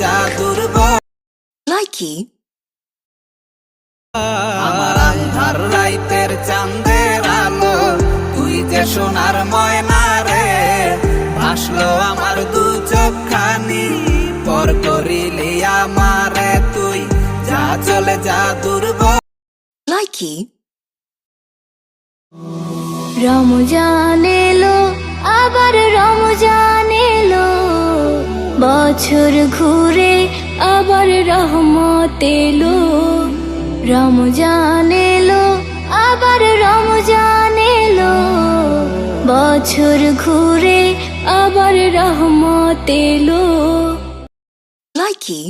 যা দুর্বল লাইকি আমার আন্ধার রাইতের চাঁদের আলো তুই যে সোনার ময়না রে ভাসলো আমার দু চোখখানি পর করিলি আমারে তুই যা চলে যা দুর্বল লাইকি রমজান এলো আবার রমজান এলো বছর ঘুরে আবার রহমত এলো রমজান এলো আবার রমজান এলো বছর ঘুরে আবার রহমত এলো লাইকি